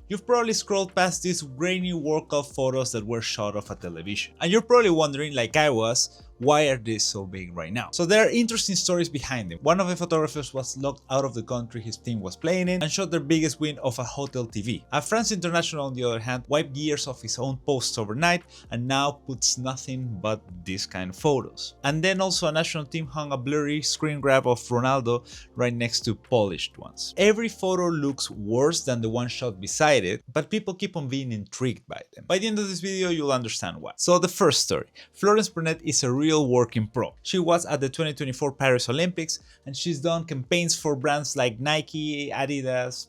You've probably scrolled past these grainy World Cup photos that were shot off a television. And you're probably wondering, like I was, why are they so big right now? So there are interesting stories behind them. One of the photographers was locked out of the country his team was playing in and shot their biggest win off a hotel TV. A France international, on the other hand, wiped years of his own posts overnight and now puts nothing but these kind of photos. And then also a national team hung a blurry screen grab of Ronaldo right next to polished ones. Every photo looks worse than the one shot beside it, but people keep on being intrigued by them. By the end of this video, you'll understand why. So the first story. Florence Brunet is a real working pro. She was at the 2024 Paris Olympics and she's done campaigns for brands like Nike, Adidas,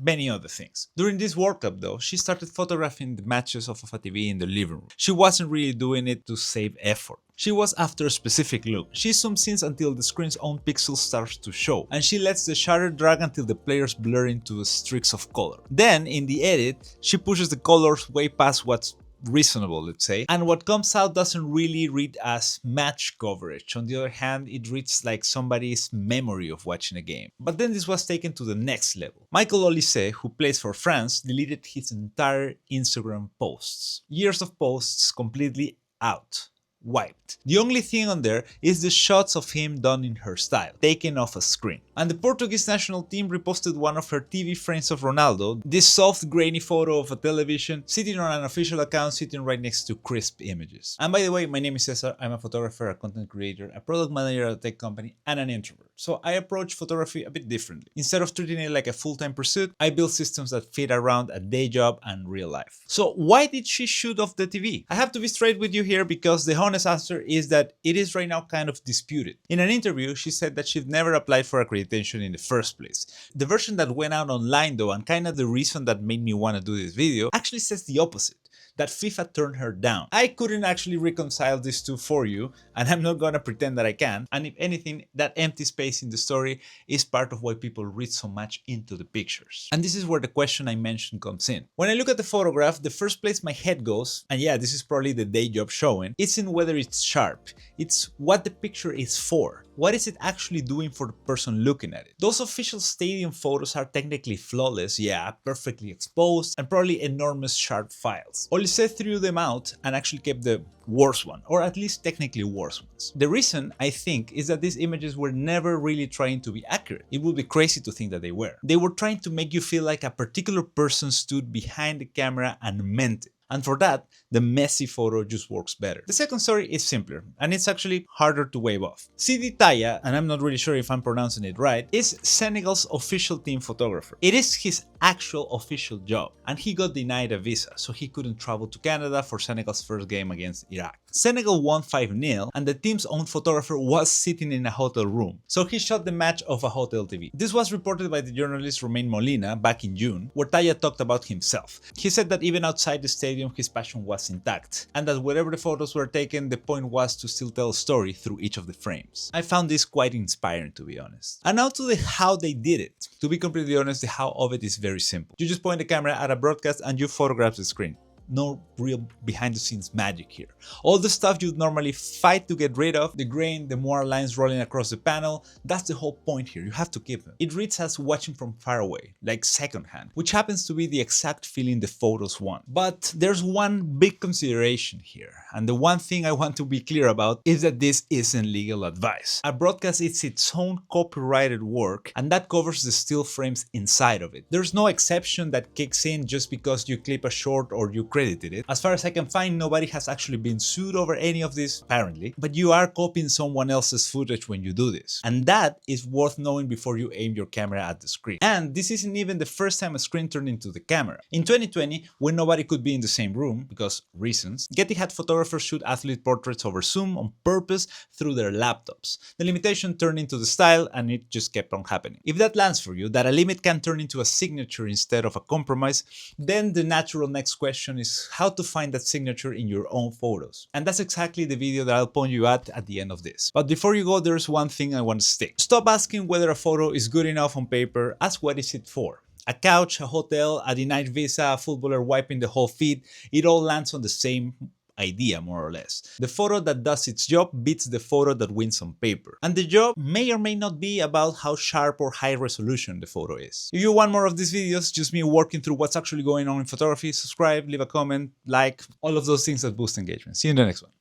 many other things. During this World Cup though, she started photographing the matches off of a TV in the living room. She wasn't really doing it to save effort. She was after a specific look. She zooms in until the screen's own pixel starts to show, and she lets the shutter drag until the players blur into streaks of color. Then, in the edit, she pushes the colors way past what's reasonable, let's say, and what comes out doesn't really read as match coverage. On the other hand, it reads like somebody's memory of watching a game. But then this was taken to the next level. Michael Olise, who plays for France, deleted his entire Instagram posts. Years of posts completely out. Wiped. The only thing on there is the shots of him done in her style, taken off a screen. And the Portuguese national team reposted one of her TV frames of Ronaldo, this soft grainy photo of a television sitting on an official account sitting right next to crisp images. And by the way, my name is Cesar, I'm a photographer, a content creator, a product manager at a tech company, and an introvert. So I approach photography a bit differently. Instead of treating it like a full-time pursuit, I build systems that fit around a day job and real life. So why did she shoot off the TV? I have to be straight with you here because the honest answer is that it is right now kind of disputed. In an interview, she said that she'd never applied for accreditation in the first place. The version that went out online though, and kind of the reason that made me want to do this video, actually says the opposite. That FIFA turned her down. I couldn't actually reconcile these two for you, and I'm not gonna pretend that I can. And if anything, that empty space in the story is part of why people read so much into the pictures. And this is where the question I mentioned comes in. When I look at the photograph, the first place my head goes, and yeah, this is probably the day job showing, it's in whether it's sharp. It's what the picture is for. What is it actually doing for the person looking at it? Those official stadium photos are technically flawless, yeah, perfectly exposed, and probably enormous sharp files. Olise threw them out and actually kept the worst one, or at least technically worse ones. The reason, I think, is that these images were never really trying to be accurate. It would be crazy to think that they were. They were trying to make you feel like a particular person stood behind the camera and meant it. And for that, the messy photo just works better. The second story is simpler, and it's actually harder to wave off. Sidi Taya, and I'm not really sure if I'm pronouncing it right, is Senegal's official team photographer. It is his actual official job, and he got denied a visa, so he couldn't travel to Canada for Senegal's first game against Iraq. Senegal won 5-0, and the team's own photographer was sitting in a hotel room, so he shot the match off a hotel TV. This was reported by the journalist Romain Molina back in June, where Taya talked about himself. He said that even outside the stadium, his passion was intact, and that wherever the photos were taken, the point was to still tell a story through each of the frames. I found this quite inspiring, to be honest. And now to the how they did it. To be completely honest, the how of it is very simple. You just point the camera at a broadcast and you photograph the screen. No real behind the scenes magic here. All the stuff you'd normally fight to get rid of, the grain, the more lines rolling across the panel, that's the whole point here, you have to keep them. It reads as watching from far away, like secondhand, which happens to be the exact feeling the photos want. But there's one big consideration here, and the one thing I want to be clear about is that this isn't legal advice. A broadcast is its own copyrighted work, and that covers the still frames inside of it. There's no exception that kicks in just because you clip a short or you credited it. As far as I can find, nobody has actually been sued over any of this, apparently, but you are copying someone else's footage when you do this. And that is worth knowing before you aim your camera at the screen. And this isn't even the first time a screen turned into the camera. In 2020, when nobody could be in the same room, because reasons, Getty had photographers shoot athlete portraits over Zoom on purpose through their laptops. The limitation turned into the style, and it just kept on happening. If that lands for you, that a limit can turn into a signature instead of a compromise, then the natural next question is how to find that signature in your own photos. And that's exactly the video that I'll point you at the end of this. But before you go, there's one thing I want to stick. Stop asking whether a photo is good enough on paper, ask what is it for. A couch, a hotel, a denied visa, a footballer wiping the whole feed, it all lands on the same idea, more or less. The photo that does its job beats the photo that wins on paper. And the job may or may not be about how sharp or high resolution the photo is. If you want more of these videos, just me working through what's actually going on in photography, subscribe, leave a comment, like, all of those things that boost engagement. See you in the next one.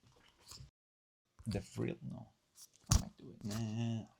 The frill? No. I might do it. Nah.